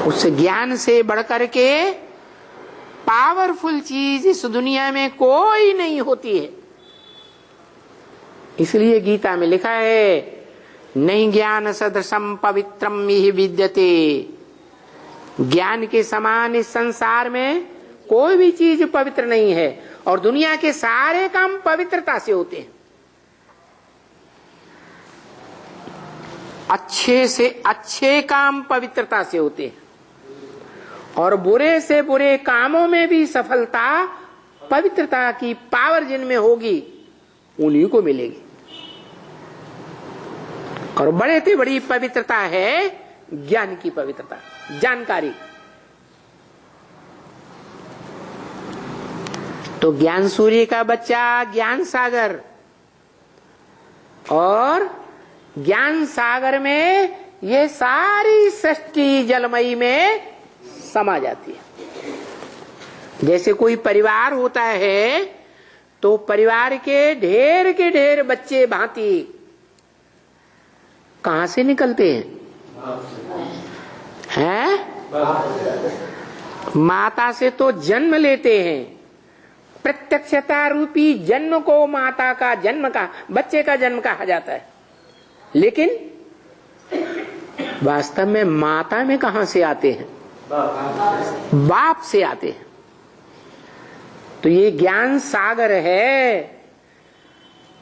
उस ज्ञान से बढ़कर के पावरफुल चीज इस दुनिया में कोई नहीं होती है। इसलिए गीता में लिखा है, नहीं ज्ञान सदृशम पवित्रम ही विद्यते। ज्ञान के समान इस संसार में कोई भी चीज पवित्र नहीं है, और दुनिया के सारे काम पवित्रता से होते हैं। अच्छे से अच्छे काम पवित्रता से होते हैं, और बुरे से बुरे कामों में भी सफलता पवित्रता की पावर जिनमें होगी उन्हीं को मिलेगी। और बड़े से बड़ी पवित्रता है ज्ञान की पवित्रता, जानकारी। तो ज्ञान सूर्य का बच्चा ज्ञान सागर, और ज्ञान सागर में ये सारी सृष्टि जलमयी में समा जाती है। जैसे कोई परिवार होता है तो परिवार के ढेर बच्चे भांति कहां से निकलते हैं? माता से तो जन्म लेते हैं। प्रत्यक्षता रूपी जन्म को माता का जन्म का, बच्चे का जन्म कहा जाता है। लेकिन वास्तव में माता में कहां से आते हैं? बाप से आते हैं। तो ये ज्ञान सागर है,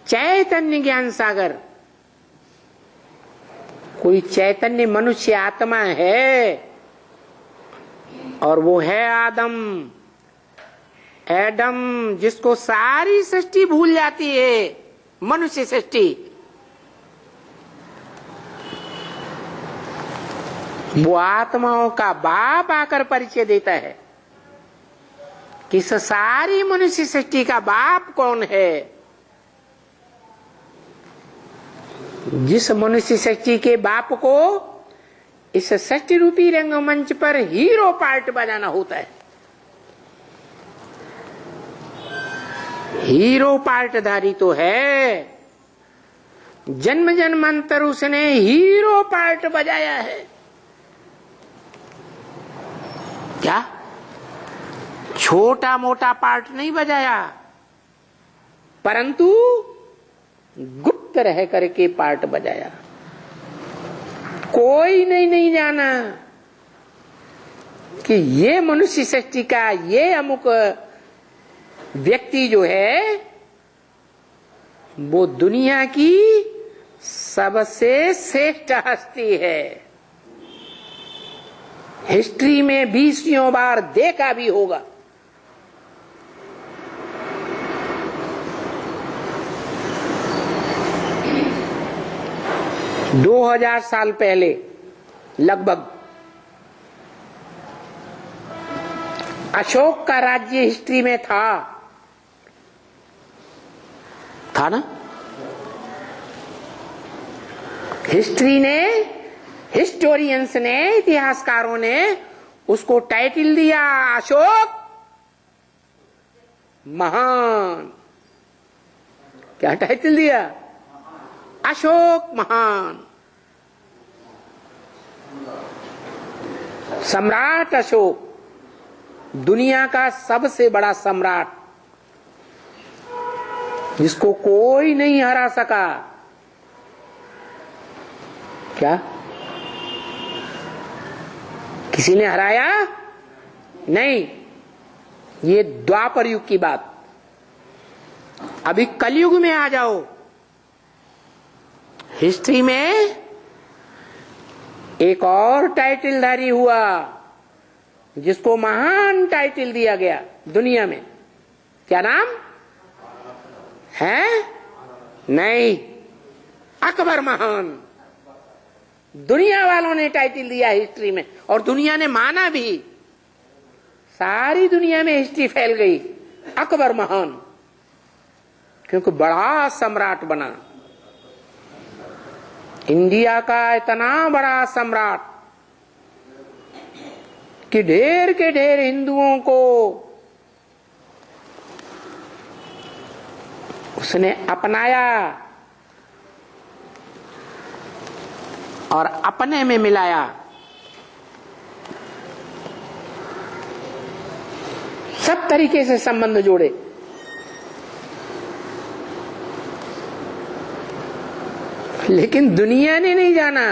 चैतन्य ज्ञान सागर। कोई चैतन्य मनुष्य आत्मा है, और वो है आदम, एडम, जिसको सारी सृष्टि भूल जाती है, मनुष्य सृष्टि। वो आत्माओं का बाप आकर परिचय देता है कि इस सारी मनुष्य सृष्टि का बाप कौन है। जिस मनुष्य सृष्टि के बाप को इस सृष्टि रूपी रंगमंच पर हीरो पार्ट बजाना होता है। हीरो पार्टधारी तो है, जन्म जन्मांतर उसने हीरो पार्ट बजाया है। क्या छोटा मोटा पार्ट नहीं बजाया, परंतु गुप्त रह करके पार्ट बजाया। कोई नहीं जाना कि ये मनुष्य सृष्टि का ये अमुक व्यक्ति जो है वो दुनिया की सबसे श्रेष्ठ हस्ती है। हिस्ट्री में 20 बार देखा भी होगा। दो 2000 साल पहले लगभग अशोक का राज्य हिस्ट्री में था ना। हिस्ट्री ने, हिस्टोरियंस ने, इतिहासकारों ने उसको टाइटल दिया अशोक महान। क्या टाइटल दिया? अशोक महान। सम्राट अशोक, दुनिया का सबसे बड़ा सम्राट, जिसको कोई नहीं हरा सका। क्या किसी ने हराया? नहीं। ये द्वापर युग की बात। अभी कलयुग में आ जाओ। हिस्ट्री में एक और टाइटलधारी हुआ जिसको महान टाइटल दिया गया दुनिया में। क्या नाम है? नहीं, अकबर महान। दुनिया वालों ने टाइटल दिया हिस्ट्री में, और दुनिया ने माना भी। सारी दुनिया में हिस्ट्री फैल गई अकबर महान, क्योंकि बड़ा सम्राट बना। इंडिया का इतना बड़ा सम्राट कि ढेर के ढेर हिंदुओं को उसने अपनाया और अपने में मिलाया। तरीके से संबंध जोड़े। लेकिन दुनिया ने नहीं जाना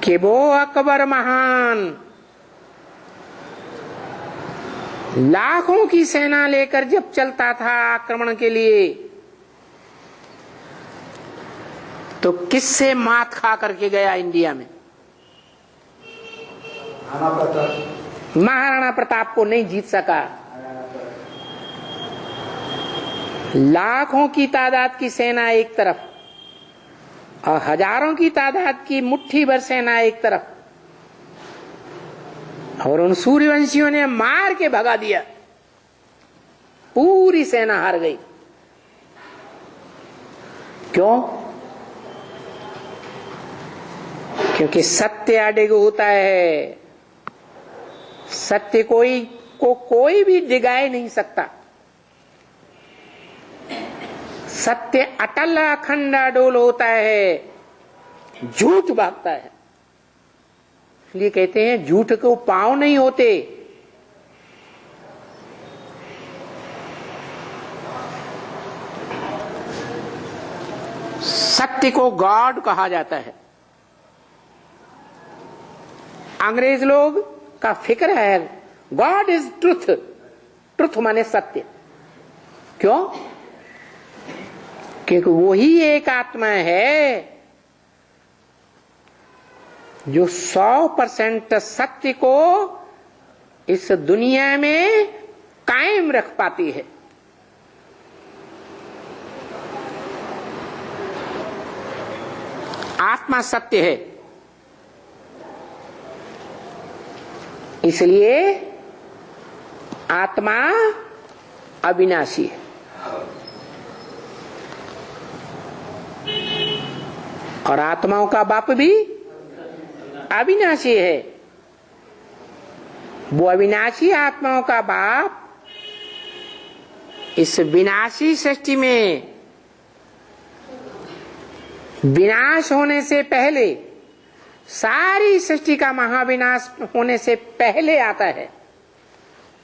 कि वो अकबर महान लाखों की सेना लेकर जब चलता था आक्रमण के लिए, तो किससे मात खा करके गया इंडिया में? महाराणा प्रताप को नहीं जीत सका। लाखों की तादाद की सेना एक तरफ और हजारों की तादाद की मुट्ठी भर सेना एक तरफ, और उन सूर्यवंशियों ने मार के भगा दिया। पूरी सेना हार गई। क्यों? क्योंकि सत्य अडिग होता है। सत्य कोई भी डिगाए नहीं सकता। सत्य अटल अखंड अडोल होता है, झूठ भागता है। इसलिए कहते हैं झूठ को पांव नहीं होते। सत्य को गॉड कहा जाता है। अंग्रेज लोग का फिक्र है गॉड इज ट्रुथ। ट्रुथ माने सत्य। क्यों? क्योंकि वही एक आत्मा है जो 100% सत्य को इस दुनिया में कायम रख पाती है। आत्मा सत्य है, इसलिए आत्मा अविनाशी है। और आत्माओं का बाप भी अविनाशी है। वो अविनाशी आत्माओं का बाप इस विनाशी सृष्टि में विनाश होने से पहले, सारी सृष्टि का महाविनाश होने से पहले आता है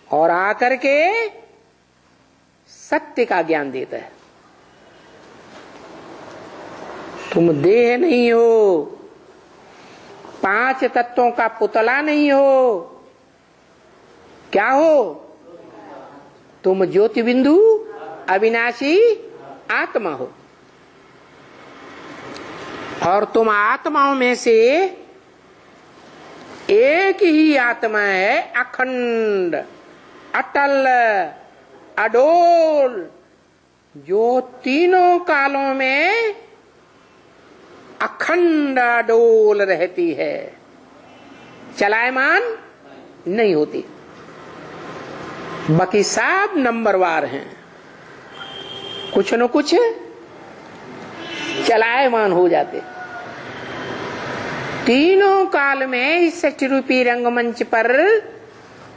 और आकर के सत्य का ज्ञान देता है। तुम देह नहीं हो, 5 तत्वों का पुतला नहीं हो। क्या हो? तुम ज्योति बिंदु अविनाशी आत्मा हो। और तुम आत्माओं में से एक ही आत्मा है, अखंड अटल अडोल, जो तीनों कालों में अखंड अडोल रहती है, चलायमान नहीं होती। बाकी सब नंबरवार हैं, कुछ न कुछ चलायमान हो जाते। तीनों काल में इस सृष्टि रूपी रंगमंच पर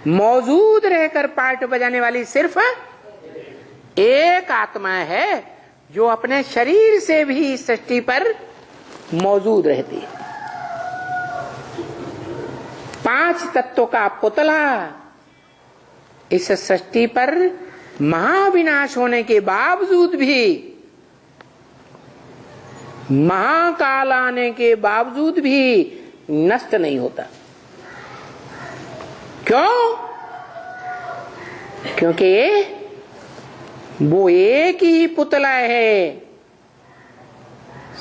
मौजूद रहकर पार्ट बजाने वाली सिर्फ एक आत्मा है, जो अपने शरीर से भी इस सृष्टि पर मौजूद रहती है। 5 तत्वों का पुतला इस सृष्टि पर महाविनाश होने के बावजूद भी, महाकाल आने के बावजूद भी नष्ट नहीं होता। क्यों? क्योंकि वो एक ही पुतला है,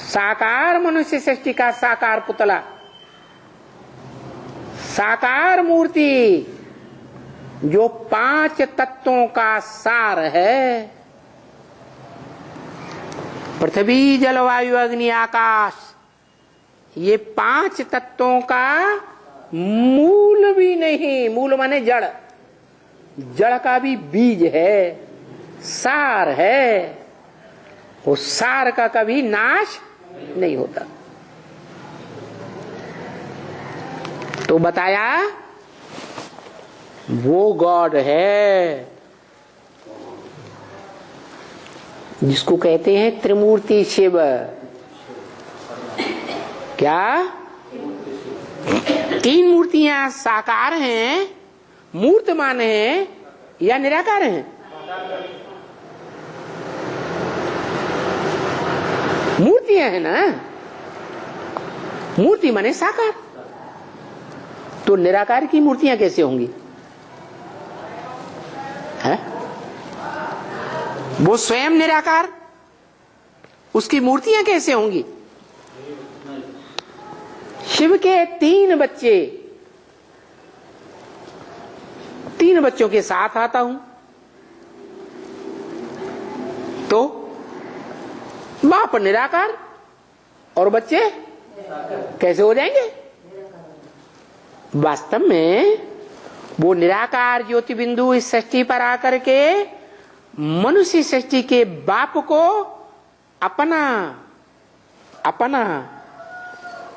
साकार मनुष्य सृष्टि का साकार पुतला, साकार मूर्ति जो 5 तत्वों का सार है। पृथ्वी जल वायु अग्नि आकाश, ये 5 तत्वों का मूल भी नहीं। मूल माने जड़, जड़ का भी बीज है, सार है। उस सार का कभी नाश नहीं होता। तो बताया वो गॉड है जिसको कहते हैं त्रिमूर्ति शिव। क्या? 3 मूर्तियां साकार हैं मूर्तमान है या निराकार है? मूर्तियां है ना, मूर्ति माने साकार। तो निराकार की मूर्तियां कैसे होंगी? है? वो स्वयं निराकार, उसकी मूर्तियां कैसे होंगी? शिव के 3 बच्चे, 3 बच्चों के साथ आता हूं तो बाप निराकार और बच्चे कैसे हो जाएंगे? वास्तव में वो निराकार ज्योति बिंदु इस सृष्टि पर आकर के मनुष्य सृष्टि के बाप को अपना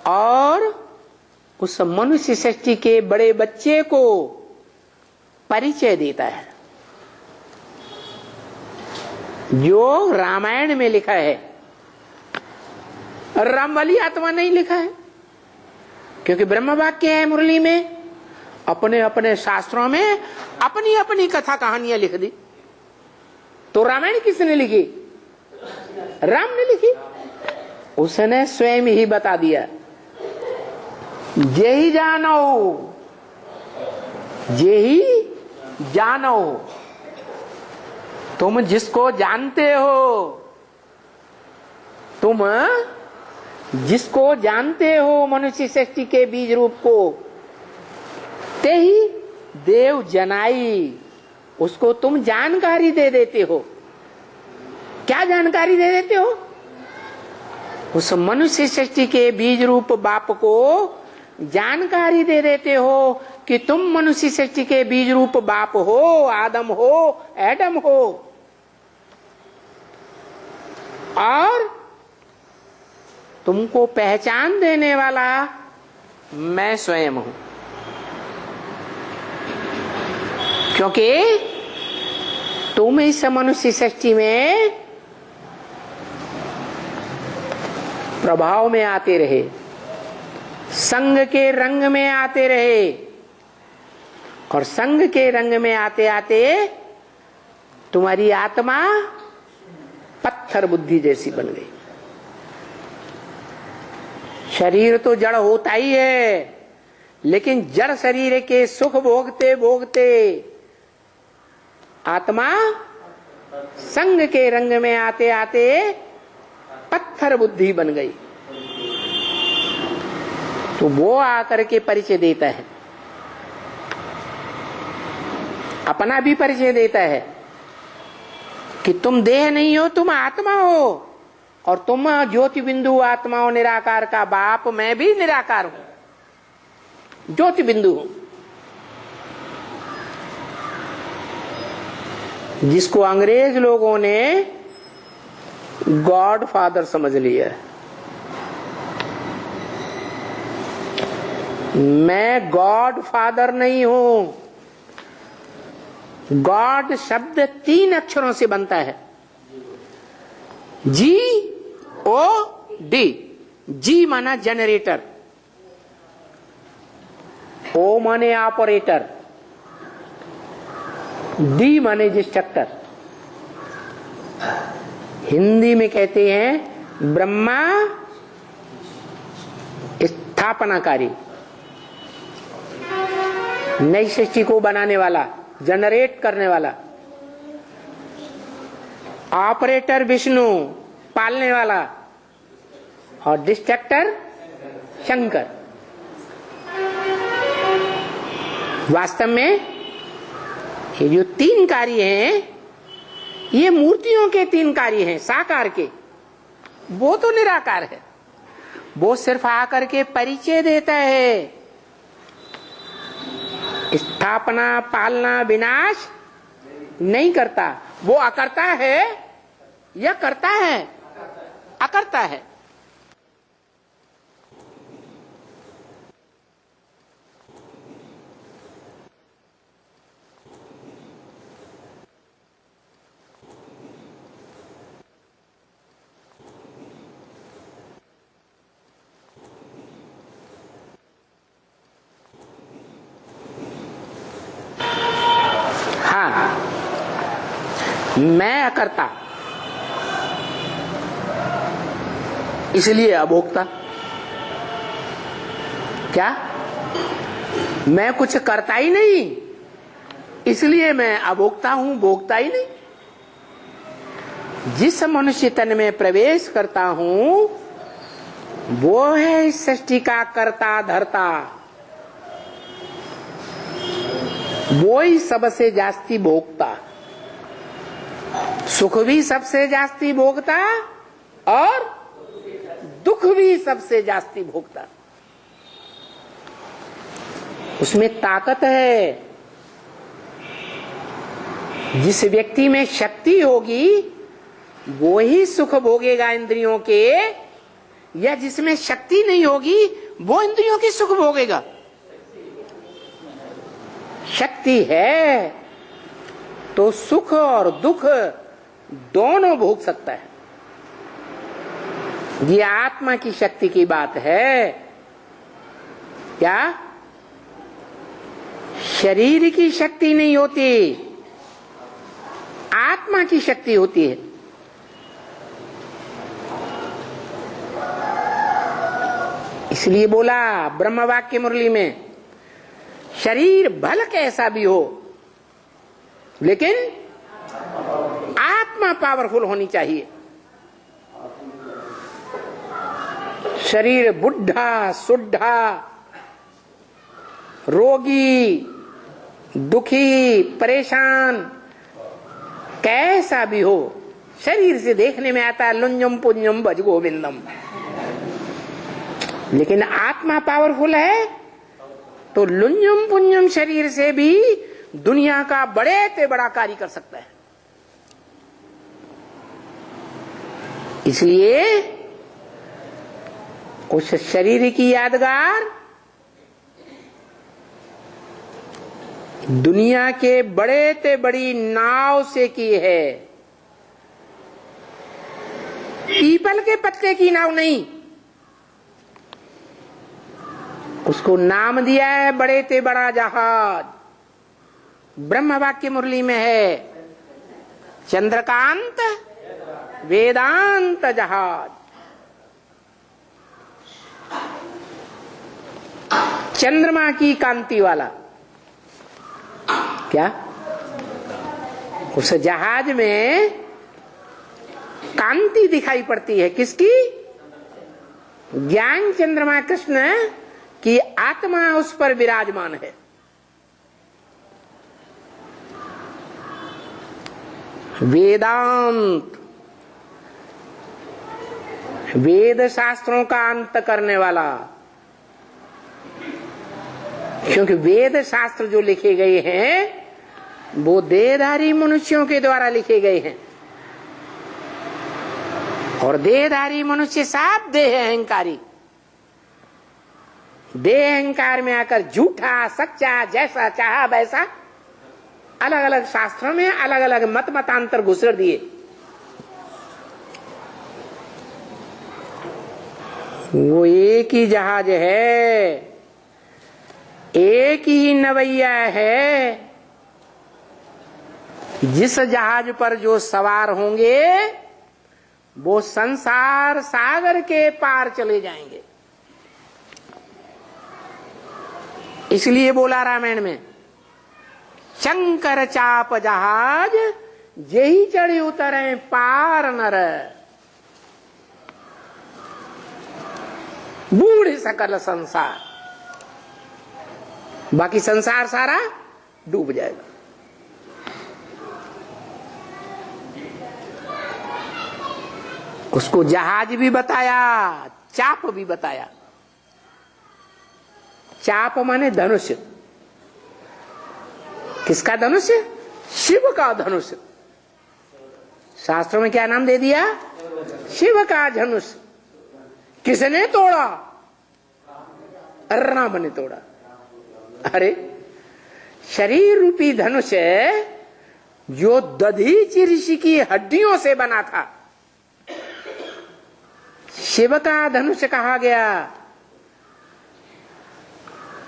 और उस मनुष्य सृष्टि के बड़े बच्चे को परिचय देता है, जो रामायण में लिखा है। राम वाली आत्मा नहीं लिखा है, क्योंकि ब्रह्म वाक्य है मुरली में, अपने अपने शास्त्रों में अपनी अपनी कथा कहानियां लिख दी। तो रामायण किसने लिखी? राम ने लिखी। उसने स्वयं ही बता दिया, जे ही जानो तुम जिसको जानते हो, तुम जिसको जानते हो मनुष्य सृष्टि के बीज रूप को, ते ही देव जनाई, उसको तुम जानकारी दे देते हो। क्या जानकारी दे देते हो? उस मनुष्य सृष्टि के बीज रूप बाप को जानकारी दे देते हो कि तुम मनुष्य सृष्टि के बीज रूप बाप हो, आदम हो, एडम हो, और तुमको पहचान देने वाला मैं स्वयं हूं। क्योंकि तुम इस मनुष्य सृष्टि में प्रभाव में आते रहे, संग के रंग में आते रहे, और संग के रंग में आते आते तुम्हारी आत्मा पत्थर बुद्धि जैसी बन गई। शरीर तो जड़ होता ही है, लेकिन जड़ शरीर के सुख भोगते भोगते आत्मा संग के रंग में आते आते पत्थर बुद्धि बन गई। तो वो आकर के परिचय देता है, अपना भी परिचय देता है कि तुम देह नहीं हो, तुम आत्मा हो, और तुम ज्योति बिंदु आत्मा हो, निराकार का बाप। मैं भी निराकार हूं, ज्योति बिंदु हूं। जिसको अंग्रेज लोगों ने गॉड फादर समझ लिया। मैं गॉड फादर नहीं हूं। गॉड शब्द 3 अक्षरों से बनता है, G-O-D। जी माना जनरेटर, O माने ऑपरेटर, D माने डिस्ट्रक्टर। हिंदी में कहते हैं ब्रह्मा स्थापनाकारी, नई सृष्टि को बनाने वाला, जनरेट करने वाला। ऑपरेटर विष्णु, पालने वाला, और डिस्ट्रक्टर शंकर। वास्तव में ये जो 3 कार्य हैं, ये मूर्तियों के 3 कार्य हैं, साकार के। वो तो निराकार है, वो सिर्फ आकर के परिचय देता है। स्थापना, पालना, विनाश नहीं करता। वो अकर्ता है या करता है? अकर्ता है। मैं अकर्ता, इसलिए अभोक्ता। क्या? मैं कुछ करता ही नहीं, इसलिए मैं अभोक्ता हूं, भोगता ही नहीं। जिस मनुष्य तन में प्रवेश करता हूं वो है इस सृष्टि का कर्ता धर्ता, वो ही सबसे जास्ती भोगता, सुख भी सबसे जास्ती भोगता और दुख भी सबसे जास्ती भोगता। उसमें ताकत है। जिस व्यक्ति में शक्ति होगी वो ही सुख भोगेगा इंद्रियों के, या जिसमें शक्ति नहीं होगी वो इंद्रियों की सुख भोगेगा। शक्ति है तो सुख और दुख दोनों भोग सकता है। ये आत्मा की शक्ति की बात है। क्या? शरीर की शक्ति नहीं होती, आत्मा की शक्ति होती है। इसलिए बोला ब्रह्म वाक्य मुरली में, शरीर भल कैसा भी हो लेकिन आत्मा पावरफुल होनी चाहिए। शरीर बुढ़ा सुढ़ा रोगी दुखी परेशान कैसा भी हो, शरीर से देखने में आता है लुंजम पुंजम भज गोविंदम, लेकिन आत्मा पावरफुल है तो लुंजम पुंजम शरीर से भी दुनिया का बड़े से बड़ा कार्य कर सकता है। इसलिए उस शरीर की यादगार दुनिया के बड़े से बड़ी नाव से की है, पीपल के पत्ते की नाव नहीं। उसको नाम दिया है बड़े से बड़ा जहाज। ब्रह्म वाक्य मुरली में है चंद्रकांत वेदांत जहाज। चंद्रमा की कांति वाला। क्या? उस जहाज में कांति दिखाई पड़ती है, किसकी? ज्ञान चंद्रमा कृष्ण की आत्मा उस पर विराजमान है। वेदांत, वेद शास्त्रों का अंत करने वाला। क्योंकि वेद शास्त्र जो लिखे गए हैं वो देहधारी मनुष्यों के द्वारा लिखे गए हैं, और देहधारी मनुष्य साफ देह अहंकारी, देह अहंकार में आकर झूठा सच्चा जैसा चाहा वैसा अलग अलग शास्त्रों में अलग अलग मत मतांतर घुसड़ दिए। वो एक ही जहाज है, एक ही नवैया है। जिस जहाज पर जो सवार होंगे वो संसार सागर के पार चले जाएंगे। इसलिए बोला रामायण में, शंकर चाप जहाज यही चढ़ी उतरे पार नर, बूढ़ सकल संसार, बाकी संसार सारा डूब जाएगा। उसको जहाज भी बताया, चाप भी बताया। चाप माने धनुष। किसका धनुष? शिव का धनुष। शास्त्रों में क्या नाम दे दिया? शिव का धनुष। किसने तोड़ा? राम ने तोड़ा। अरे शरीर रूपी धनुष जो दधीचि ऋषि की हड्डियों से बना था, शिव का धनुष कहा गया।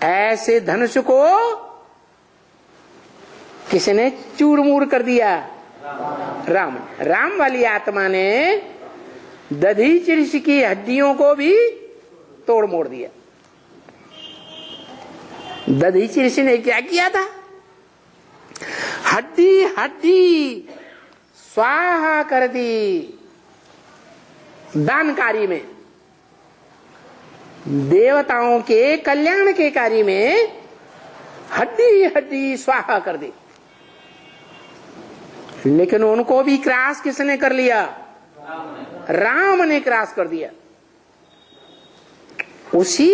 ऐसे धनुष को किसने चूर मूर कर दिया? राम राम वाली आत्मा ने दधीचि की हड्डियों को भी तोड़ मोड़ दिया। दधीचि ऋषि ने क्या किया था? हड्डी हड्डी स्वाहा कर दी दान कार्य में, देवताओं के कल्याण के कार्य में हड्डी हड्डी स्वाहा कर दी। लेकिन उनको भी क्रॉस किसने कर लिया? राम ने क्रॉस कर दिया। उसी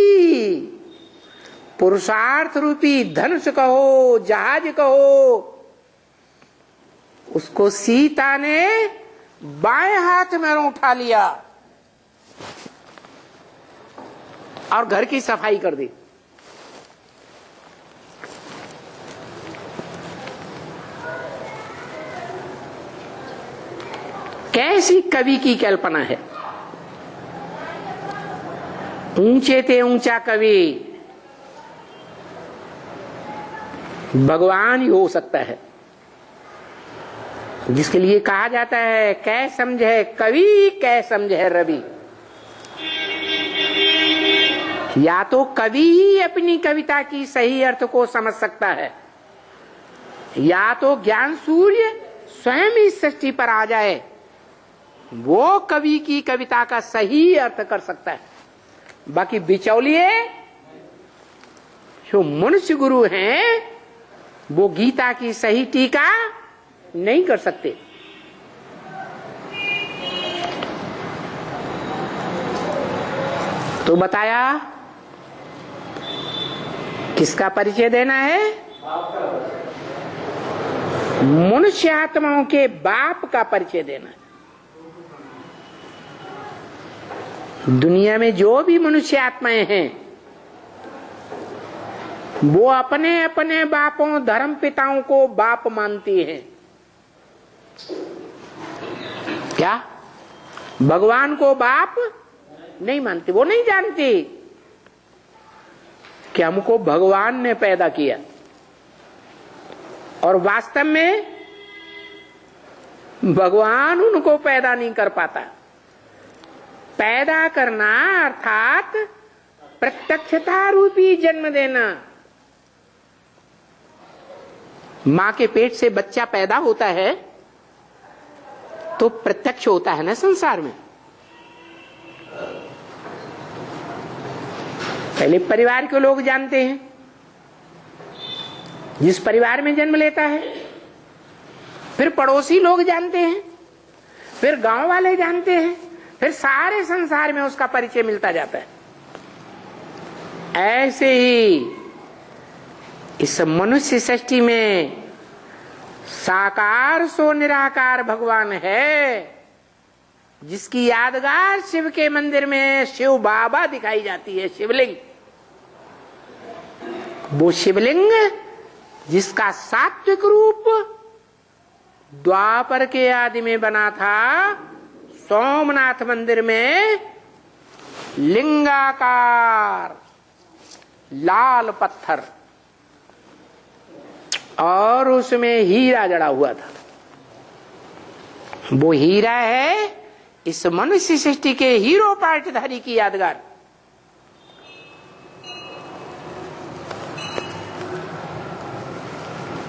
पुरुषार्थ रूपी धनुष कहो, जहाज कहो, उसको सीता ने बाएं हाथ में उठा लिया और घर की सफाई कर दी। कैसी कवि की कल्पना है। ऊंचे ते ऊंचा कवि भगवान ही हो सकता है, जिसके लिए कहा जाता है कै समझे कवि कै समझे रवि। या तो कवि ही अपनी कविता की सही अर्थ को समझ सकता है, या तो ज्ञान सूर्य स्वयं इस सृष्टि पर आ जाए, वो कवि की कविता का सही अर्थ कर सकता है। बाकी बिचौलिए जो मनुष्य गुरु हैं, वो गीता की सही टीका नहीं कर सकते। तो बताया किसका परिचय देना है? मनुष्य आत्माओं के बाप का परिचय देना है। दुनिया में जो भी मनुष्य आत्माएं हैं, वो अपने अपने बापों धर्म पिताओं को बाप मानती हैं। क्या? भगवान को बाप नहीं मानती। वो नहीं जानती कि हमको भगवान ने पैदा किया, और वास्तव में भगवान उनको पैदा नहीं कर पाता। पैदा करना अर्थात प्रत्यक्षता रूपी जन्म देना। मां के पेट से बच्चा पैदा होता है तो प्रत्यक्ष होता है ना संसार में। पहले परिवार के लोग जानते हैं, जिस परिवार में जन्म लेता है, फिर पड़ोसी लोग जानते हैं, फिर गांव वाले जानते हैं, फिर सारे संसार में उसका परिचय मिलता जाता है। ऐसे ही इस मनुष्य सृष्टि में साकार सो निराकार भगवान है, जिसकी यादगार शिव के मंदिर में शिव बाबा दिखाई जाती है, शिवलिंग। वो शिवलिंग जिसका सात्विक रूप द्वापर के आदि में बना था, सोमनाथ मंदिर में लिंगाकार लाल पत्थर और उसमें हीरा जड़ा हुआ था। वो हीरा है इस मनुष्य सृष्टि के हीरो पार्टधारी की यादगार।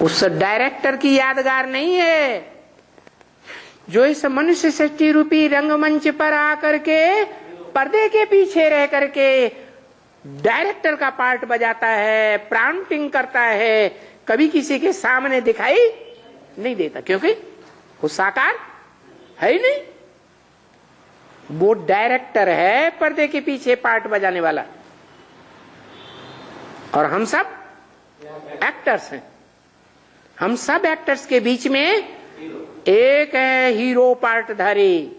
उस डायरेक्टर की यादगार नहीं है जो इस मनुष्य सृष्टि रूपी रंगमंच पर आकर के पर्दे के पीछे रह करके डायरेक्टर का पार्ट बजाता है, प्रांटिंग करता है, कभी किसी के सामने दिखाई नहीं देता, क्योंकि वो साकार है ही नहीं। वो डायरेक्टर है, पर्दे के पीछे पार्ट बजाने वाला, और हम सब एक्टर्स हैं। हम सब एक्टर्स के बीच में एक है हीरो पार्टधारी।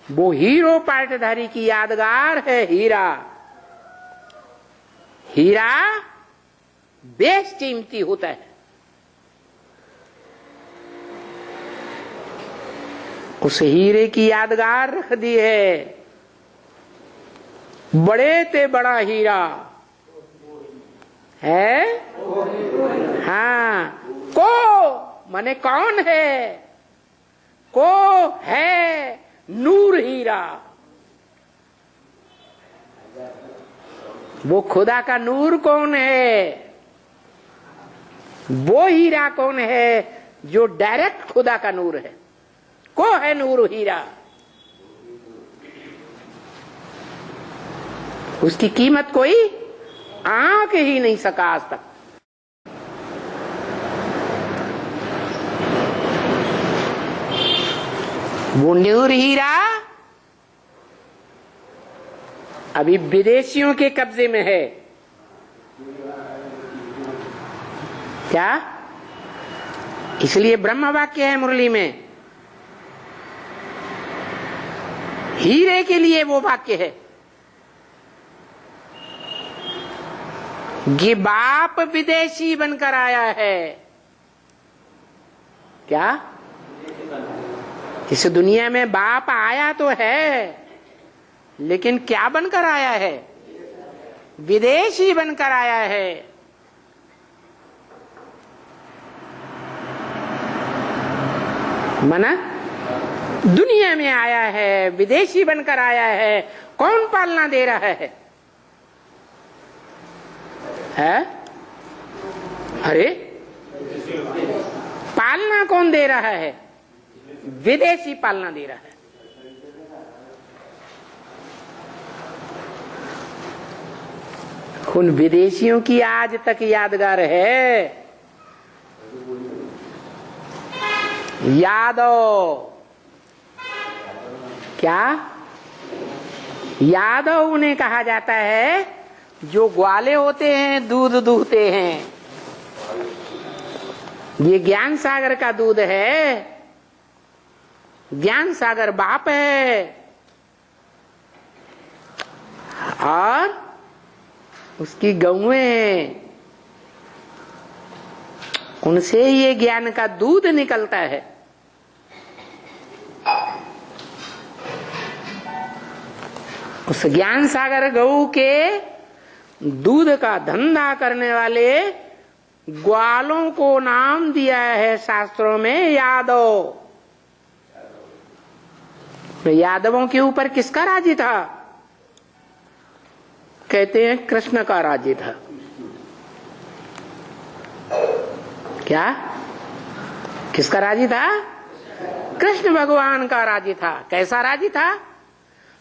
वो हीरो पार्टधारी की यादगार है हीरा। हीरा बेश कीमती होता है। उस हीरे की यादगार रख दी है। बड़े ते बड़ा हीरा है, हाँ, को माने कौन है? को है नूर हीरा। वो खुदा का नूर कौन है? वो हीरा कौन है जो डायरेक्ट खुदा का नूर है? को है नूर हीरा। उसकी कीमत कोई आंक ही नहीं सका आज तक। वो नूर हीरा अभी विदेशियों के कब्जे में है। क्या? इसलिए ब्रह्म वाक्य है मुरली में, हीरे के लिए वो वाक्य है। ये बाप विदेशी बनकर आया है। क्या? इस दुनिया में बाप आया तो है, लेकिन क्या बनकर आया है? विदेशी बनकर आया है। मना दुनिया में आया है, विदेशी बनकर आया है। कौन पालना दे रहा है? अरे पालना कौन दे रहा है? विदेशी पालना दे रहा है। उन विदेशियों की आज तक यादगार है। यादव। क्या? यादव उन्हें कहा जाता है जो ग्वाले होते हैं, दूध दूहते हैं। ये ज्ञान सागर का दूध है। ज्ञान सागर बाप है और उसकी गौएं हैं। उनसे ये ज्ञान का दूध निकलता है। उस ज्ञान सागर गऊ के दूध का धंधा करने वाले ग्वालों को नाम दिया है शास्त्रों में यादव। यादवों के ऊपर किसका राज्य था? कहते हैं कृष्ण का राज्य था। क्या? किसका राज्य था? कृष्ण भगवान का राज्य था। कैसा राज्य था?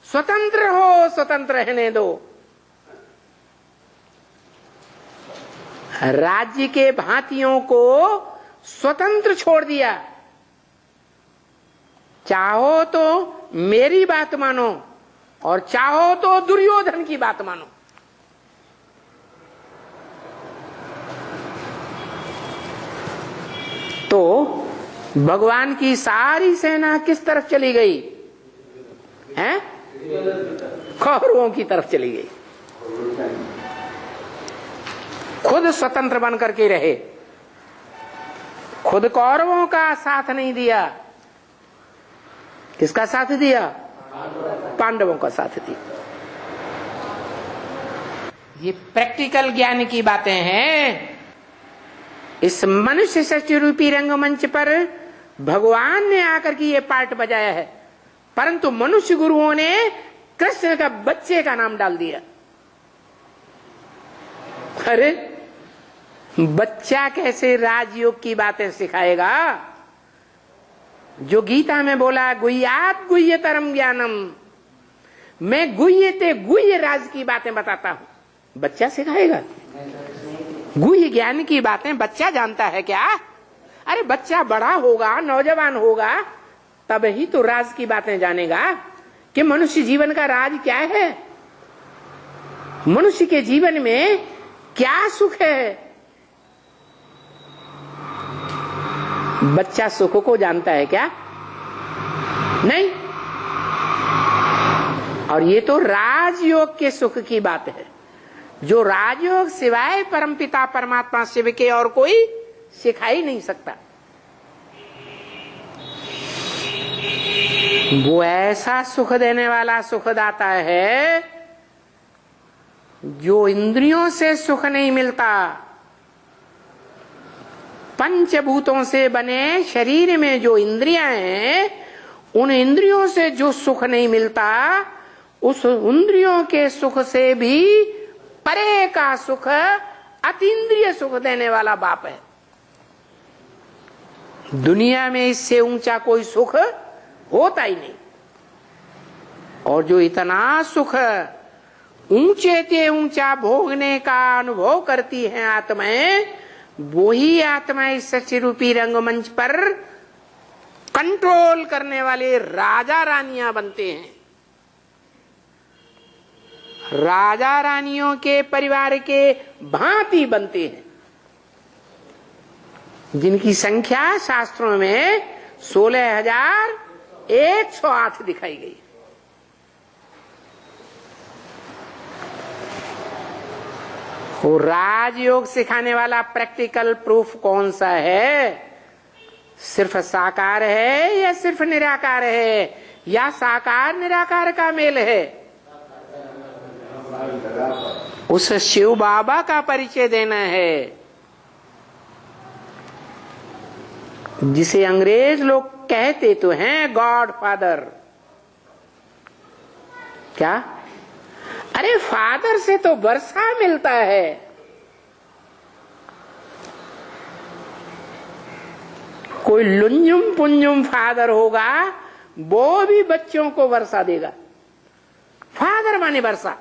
स्वतंत्र हो, स्वतंत्र रहने दो। राज्य के भांतियों को स्वतंत्र छोड़ दिया। चाहो तो मेरी बात मानो और चाहो तो दुर्योधन की बात मानो। तो भगवान की सारी सेना किस तरफ चली गई है? कौरवों की तरफ चली गई। खुद स्वतंत्र बन करके रहे, खुद कौरवों का साथ नहीं दिया। किसका साथ दिया? पांडवों का साथ दिया। ये प्रैक्टिकल ज्ञान की बातें हैं। इस मनुष्य सृष्टि रूपी रंगमंच पर भगवान ने आकर के ये पार्ट बजाया है, परंतु मनुष्य गुरुओं ने कृष्ण का बच्चे का नाम डाल दिया। अरे बच्चा कैसे राजयोग की बातें सिखाएगा? जो गीता में बोला गुह्यात गुह्यतरम ज्ञानम, मैं गुह्य ते गुह्य राज की बातें बताता हूं। बच्चा सिखाएगा? गुह्य ज्ञान की बातें बच्चा जानता है क्या? अरे बच्चा बड़ा होगा, नौजवान होगा, तब ही तो राज की बातें जानेगा कि मनुष्य जीवन का राज क्या है, मनुष्य के जीवन में क्या सुख है। बच्चा सुख को जानता है क्या? नहीं। और ये तो राजयोग के सुख की बात है, जो राजयोग सिवाय परमपिता परमात्मा शिव के और कोई सिखा ही नहीं सकता। वो ऐसा सुख देने वाला सुखदाता है जो इंद्रियों से सुख नहीं मिलता। पंचभूतों से बने शरीर में जो इंद्रियां हैं, उन इंद्रियों से जो सुख नहीं मिलता, उस इंद्रियों के सुख से भी परे का सुख, अतीन्द्रिय सुख देने वाला बाप है। दुनिया में इससे ऊंचा कोई सुख होता ही नहीं। और जो इतना सुख ऊंचे ते ऊंचा भोगने का अनुभव करती हैं आत्माएं, वही आत्माएं इस सच्ची रूपी रंगमंच पर कंट्रोल करने वाले राजा रानियां बनते हैं। राजा रानियों के परिवार के भांति बनते हैं, जिनकी संख्या शास्त्रों में 16,108 दिखाई गई। वो राजयोग सिखाने वाला प्रैक्टिकल प्रूफ कौन सा है? सिर्फ साकार है या सिर्फ निराकार है, या साकार निराकार का मेल है? उस शिव बाबा का परिचय देना है, जिसे अंग्रेज लोग कहते तो हैं गॉड फादर। क्या? अरे फादर से तो वर्षा मिलता है। कोई लुंजुम पुंजुम फादर होगा, वो भी बच्चों को वर्षा देगा। फादर माने वर्षा।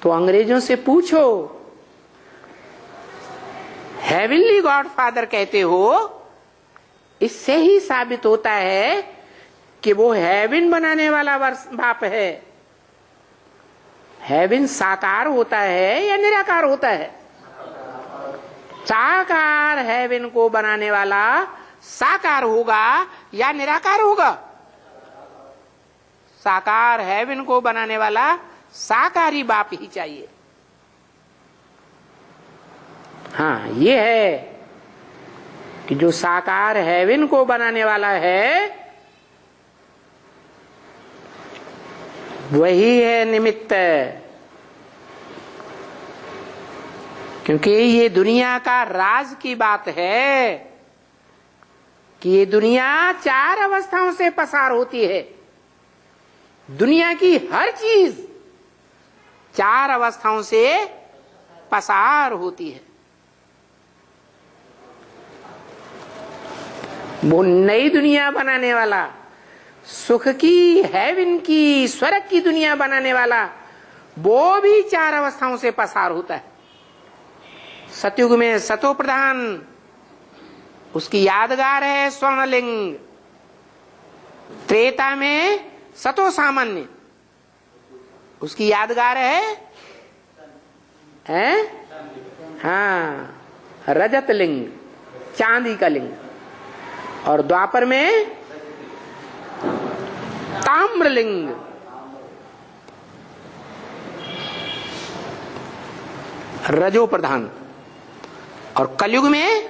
तो अंग्रेजों से पूछो, हेवनली गॉड फादर कहते हो, इससे ही साबित होता है कि वो हेवन बनाने वाला बाप है। हेवन साकार होता है या निराकार होता है? साकार हेवन को बनाने वाला साकार होगा या निराकार होगा? साकार हेवन को बनाने वाला साकारी बाप ही चाहिए। हाँ, ये है कि जो साकार हेवन को बनाने वाला है, वही है निमित्त। क्योंकि ये दुनिया का राज की बात है कि ये दुनिया 4 अवस्थाओं से पसार होती है। दुनिया की हर चीज 4 अवस्थाओं से पसार होती है। वो नई दुनिया बनाने वाला, सुख की, हेवन की, स्वर्ग की दुनिया बनाने वाला, वो भी 4 अवस्थाओं से पसार होता है। सतयुग में सतो प्रधान, उसकी यादगार है स्वर्णलिंग। त्रेता में सतो सामान्य, उसकी यादगार है हाँ, रजत लिंग, चांदी का लिंग। और द्वापर में ताम्रलिंग। रजो प्रधान। और कलयुग में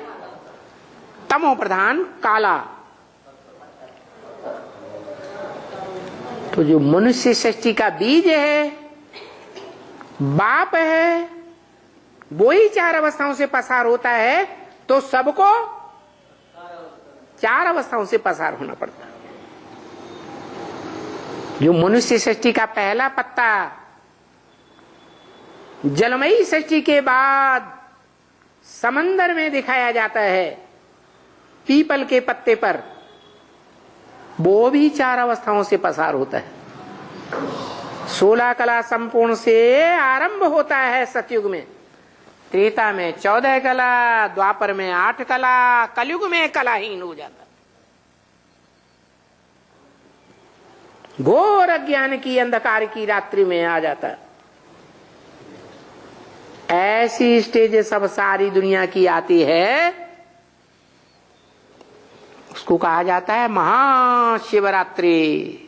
तमो प्रधान, काला। तो जो मनुष्य सृष्टि का बीज है, बाप है, वो ही 4 अवस्थाओं से पसार होता है। तो सबको 4 अवस्थाओं से पसार होना पड़ता है। जो मनुष्य सृष्टि का पहला पत्ता, जलमयी सृष्टि के बाद समंदर में दिखाया जाता है, पीपल के पत्ते पर, वो भी 4 अवस्थाओं से पसार होता है। 16 कला संपूर्ण से आरंभ होता है सतयुग में, त्रेता में 14 कला, द्वापर में 8 कला, कलयुग में कलाहीन हो जाता। घोर अज्ञान की अंधकार की रात्रि में आ जाता। ऐसी स्टेज सब सारी दुनिया की आती है, उसको कहा जाता है महाशिवरात्रि।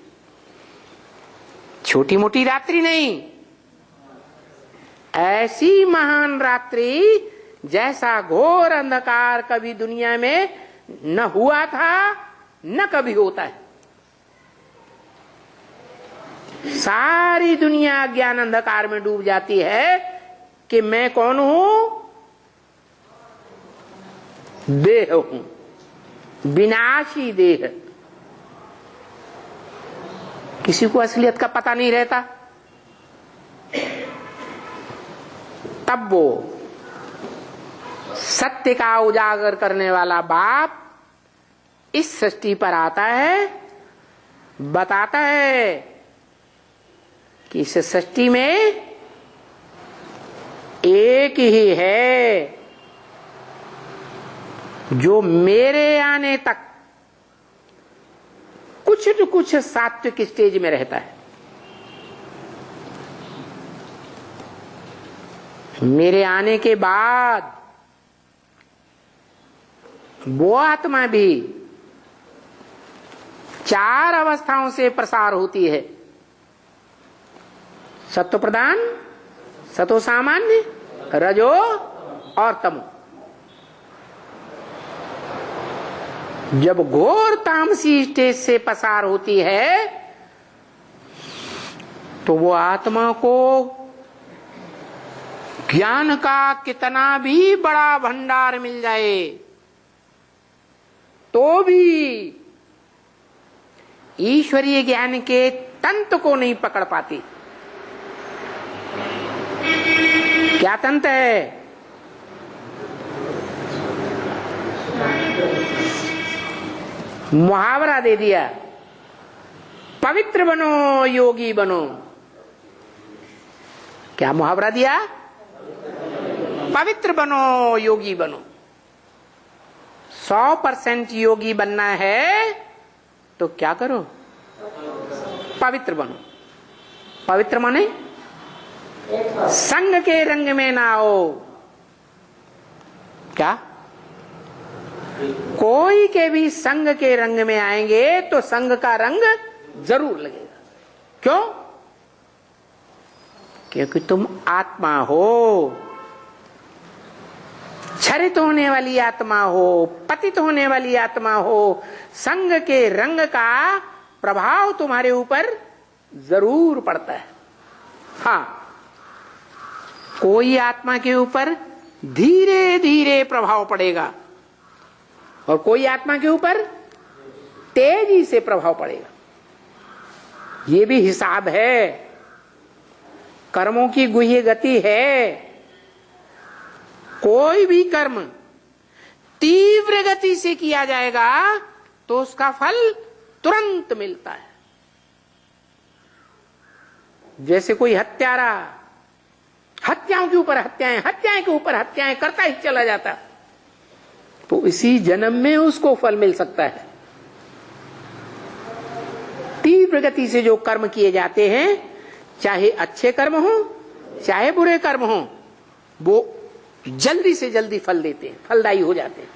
छोटी मोटी रात्रि नहीं, ऐसी महान रात्रि जैसा घोर अंधकार कभी दुनिया में न हुआ था, न कभी होता है। सारी दुनिया ज्ञान अंधकार में डूब जाती है कि मैं कौन हूं, देह हूं, विनाशी देह। किसी को असलियत का पता नहीं रहता, तब वो सत्य का उजागर करने वाला बाप इस सृष्टि पर आता है, बताता है कि इस सृष्टि में एक ही है जो मेरे आने तक कुछ न कुछ सात्विक स्टेज में रहता है। मेरे आने के बाद वो आत्मा भी 4 अवस्थाओं से प्रसार होती है, सत्व प्रधान, सतो सामान्य, रजो और तमो। जब घोर तामसी स्टेज से प्रसार होती है तो वो आत्मा को ज्ञान का कितना भी बड़ा भंडार मिल जाए तो भी ईश्वरीय ज्ञान के तंत्र को नहीं पकड़ पाती। क्या तंत्र है? मुहावरा दे दिया, पवित्र बनो योगी बनो। क्या मुहावरा दिया? पवित्र बनो योगी बनो। 100% योगी बनना है तो क्या करो? पवित्र बनो। पवित्र माने संग के रंग में ना आओ। क्या? कोई के भी संग के रंग में आएंगे तो संग का रंग जरूर लगेगा। क्यों? क्योंकि तुम आत्मा हो, क्षरित होने वाली आत्मा हो, पतित होने वाली आत्मा हो। संग के रंग का प्रभाव तुम्हारे ऊपर जरूर पड़ता है। हाँ, कोई आत्मा के ऊपर धीरे धीरे प्रभाव पड़ेगा और कोई आत्मा के ऊपर तेजी से प्रभाव पड़ेगा। ये भी हिसाब है, कर्मों की गुह्य गति है। कोई भी कर्म तीव्र गति से किया जाएगा तो उसका फल तुरंत मिलता है। जैसे कोई हत्यारा हत्याओं के ऊपर हत्याएं, हत्याएं के ऊपर हत्याएं करता ही चला जाता, तो इसी जन्म में उसको फल मिल सकता है। तीव्र गति से जो कर्म किए जाते हैं, चाहे अच्छे कर्म हो चाहे बुरे कर्म हो, वो जल्दी से जल्दी फल देते हैं, फलदायी हो जाते हैं।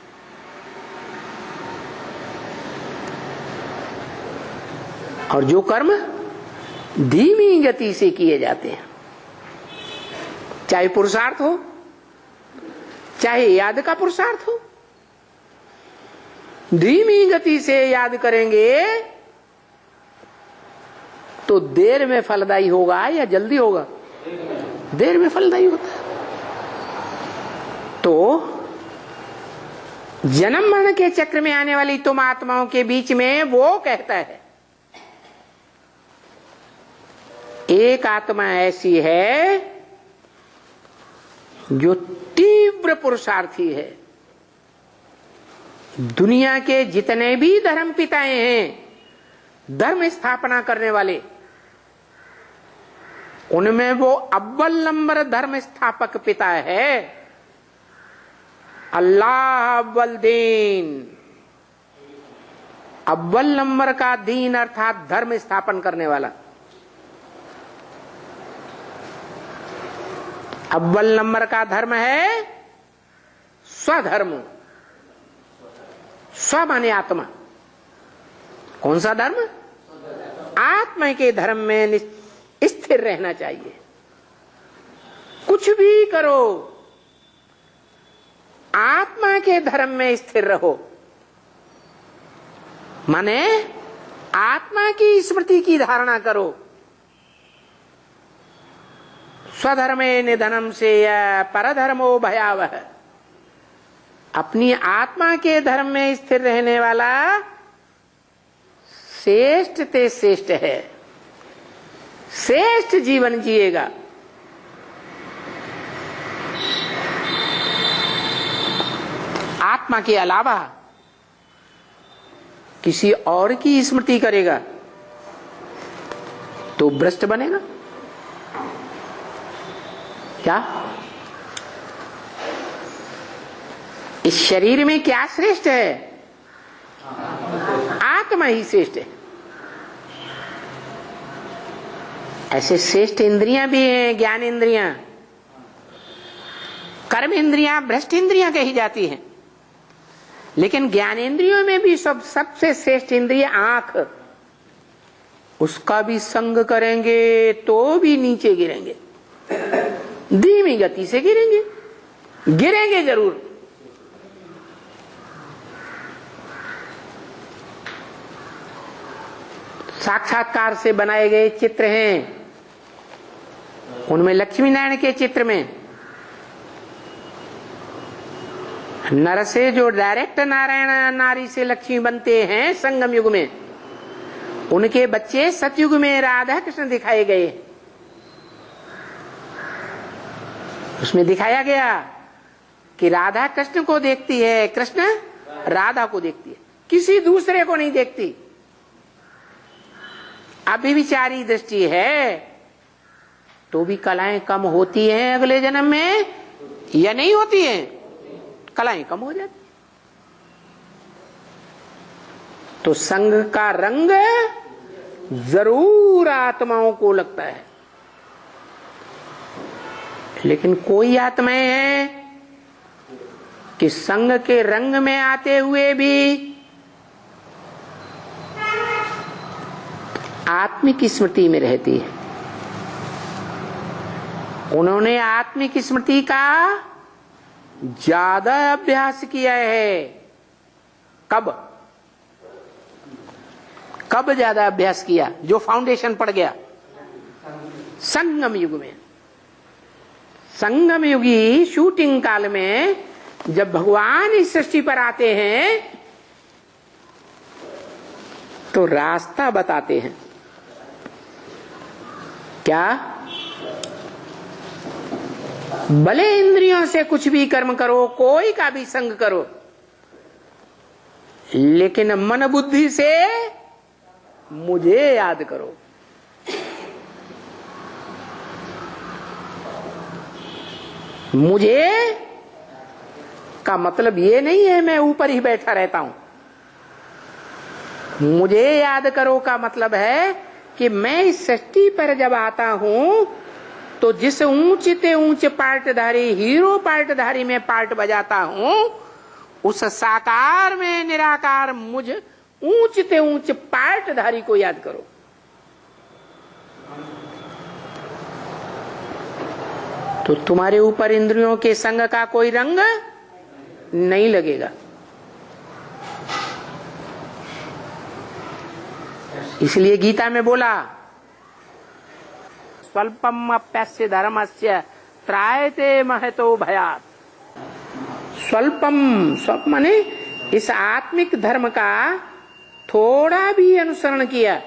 और जो कर्म धीमी गति से किए जाते हैं, चाहे पुरुषार्थ हो चाहे याद का पुरुषार्थ हो, धीमी गति से याद करेंगे तो देर में फलदायी होगा या जल्दी होगा? देर में फलदायी होता है। तो जन्म मरण के चक्र में आने वाली तुम आत्माओं के बीच में वो कहता है, एक आत्मा ऐसी है जो तीव्र पुरुषार्थी है। दुनिया के जितने भी धर्म पिताएं हैं, धर्म स्थापना करने वाले, उनमें वो अव्वल नंबर धर्म स्थापक पिता है अल्लाह अव्वल दीन। अव्वल नंबर का दीन अर्थात धर्म स्थापन करने वाला। अव्वल नंबर का धर्म है स्वधर्म। स्व माने आत्मा। कौन सा धर्म? आत्मा के धर्म में स्थिर रहना चाहिए। कुछ भी करो, आत्मा के धर्म में स्थिर रहो। माने आत्मा की स्मृति की धारणा करो। स्वधर्मे निधनम से परधर्मो भयावह। अपनी आत्मा के धर्म में स्थिर रहने वाला श्रेष्ठ ते श्रेष्ठ है, श्रेष्ठ जीवन जिएगा। आत्मा के अलावा किसी और की स्मृति करेगा तो भ्रष्ट बनेगा। क्या इस शरीर में क्या श्रेष्ठ है? आत्मा ही श्रेष्ठ है। ऐसे श्रेष्ठ इंद्रियां भी हैं, ज्ञान इंद्रियां, कर्म इंद्रियां भ्रष्ट इंद्रियां कही जाती हैं। लेकिन ज्ञानेंद्रियों में भी सबसे श्रेष्ठ इंद्रिय आंख, उसका भी संग करेंगे तो भी नीचे गिरेंगे, धीमी गति से गिरेंगे, गिरेंगे जरूर। साक्षात्कार से बनाए गए चित्र हैं, उनमें लक्ष्मी नारायण के चित्र में नर से जो डायरेक्ट नारायण नारी से लक्ष्मी बनते हैं संगम युग में, उनके बच्चे सतयुग में राधा कृष्ण दिखाए गए। उसमें दिखाया गया कि राधा कृष्ण को देखती है, कृष्ण राधा को देखती है, किसी दूसरे को नहीं देखती। अभिविचारी दृष्टि है तो भी कलाएं कम होती हैं अगले जन्म में या नहीं होती हैं? कलाएं कम हो जाती। तो संग का रंग जरूर आत्माओं को लगता है, लेकिन कोई आत्माएं हैं कि संग के रंग में आते हुए भी आत्मिक स्मृति में रहती है। उन्होंने आत्मिक स्मृति का ज्यादा अभ्यास किया है। कब ज्यादा अभ्यास किया? जो फाउंडेशन पड़ गया संगम युग में। संगम युगी शूटिंग काल में जब भगवान इस सृष्टि पर आते हैं तो रास्ता बताते हैं। क्या? भले इंद्रियों से कुछ भी कर्म करो, कोई का भी संग करो, लेकिन मन बुद्धि से मुझे याद करो। मुझे का मतलब ये नहीं है मैं ऊपर ही बैठा रहता हूं। मुझे याद करो का मतलब है कि मैं इस सृष्टि पर जब आता हूं तो जिस ऊंच ते ऊंच पार्टधारी हीरो पार्टधारी में पार्ट बजाता हूं, उस साकार में निराकार मुझ ऊंच ते ऊंच पार्टधारी को याद करो। तो तुम्हारे ऊपर इंद्रियों के संग का कोई रंग नहीं लगेगा। इसलिए गीता में बोला स्वल्पम अप्यस्य धर्मस्य त्रायते महतो भयात्। स्वल्पम, स्वल्प माने इस आत्मिक धर्म का थोड़ा भी अनुसरण किया,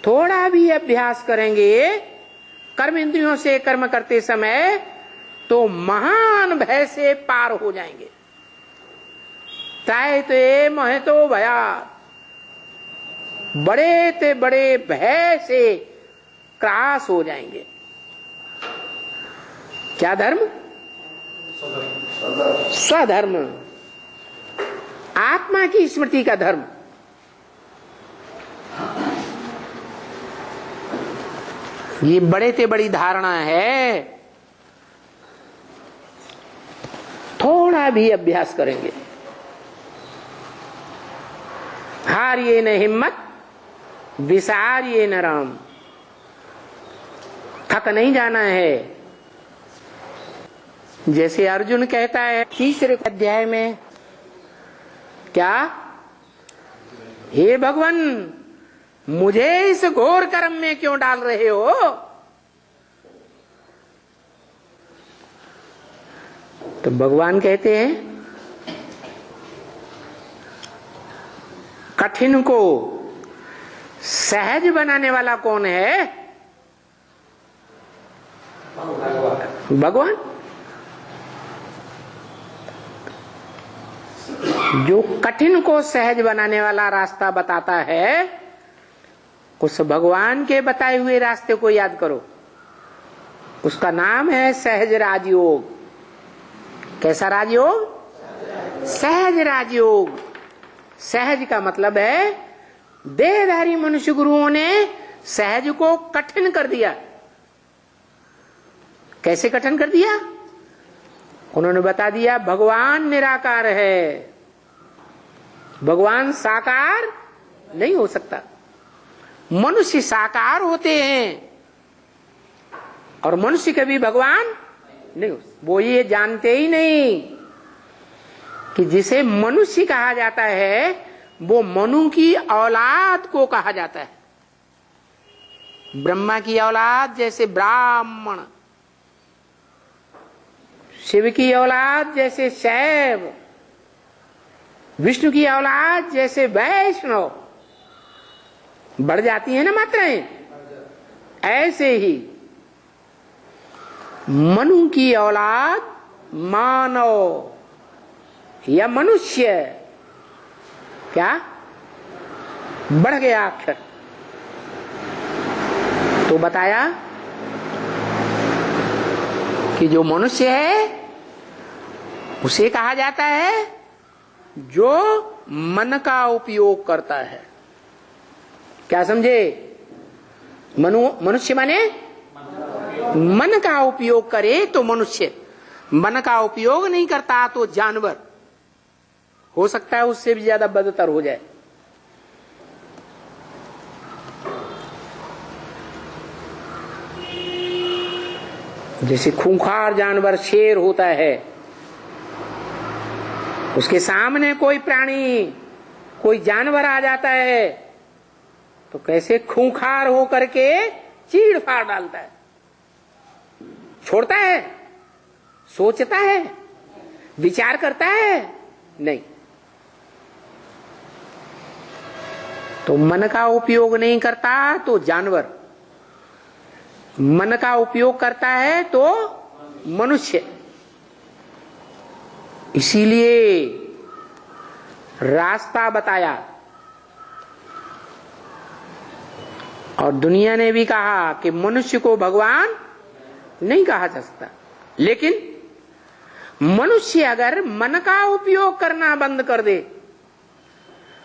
थोड़ा भी अभ्यास करेंगे कर्म इंद्रियों से कर्म करते समय तो महान भय से पार हो जाएंगे। त्रायते महतो भयात्, बड़े ते बड़े भय से त्रास हो जाएंगे। क्या धर्म? स्वधर्म, आत्मा की स्मृति का धर्म। ये बड़े ते बड़ी धारणा है। थोड़ा भी अभ्यास करेंगे, हारिए न हिम्मत विसारिए न राम। थक नहीं जाना है। जैसे अर्जुन कहता है तीसरे अध्याय में, क्या? हे भगवान, मुझे इस घोर कर्म में क्यों डाल रहे हो? तो भगवान कहते हैं कठिन को सहज बनाने वाला कौन है? भगवान। जो कठिन को सहज बनाने वाला रास्ता बताता है, उस भगवान के बताए हुए रास्ते को याद करो। उसका नाम है सहज राजयोग। कैसा राजयोग? सहज राजयोग। सहज का मतलब है देहधारी मनुष्य गुरुओं ने सहज को कठिन कर दिया। कैसे कठिन कर दिया? उन्होंने बता दिया भगवान निराकार है, भगवान साकार नहीं हो सकता। मनुष्य साकार होते हैं और मनुष्य कभी भगवान नहीं हो। वो ये जानते ही नहीं कि जिसे मनुष्य कहा जाता है वो मनु की औलाद को कहा जाता है। ब्रह्मा की औलाद जैसे ब्राह्मण, शिव की औलाद जैसे शैव, विष्णु की औलाद जैसे वैष्णव। बढ़ जाती है ना मात्राएं, ऐसे ही मनु की औलाद मानव या मनुष्य, क्या बढ़ गया अक्षर। तो बताया कि जो मनुष्य है उसे कहा जाता है जो मन का उपयोग करता है। क्या समझे? मनुष्य माने मन का उपयोग करे तो मनुष्य, मन का उपयोग नहीं करता तो जानवर। हो सकता है उससे भी ज्यादा बदतर हो जाए। जैसे खूंखार जानवर शेर होता है, उसके सामने कोई प्राणी, कोई जानवर आ जाता है तो कैसे खूंखार होकर के चीड़ फाड़ डालता है। छोड़ता है? सोचता है? विचार करता है? नहीं। तो मन का उपयोग नहीं करता तो जानवर, मन का उपयोग करता है तो मनुष्य। इसीलिए रास्ता बताया और दुनिया ने भी कहा कि मनुष्य को भगवान नहीं कहा जा सकता। लेकिन मनुष्य अगर मन का उपयोग करना बंद कर दे,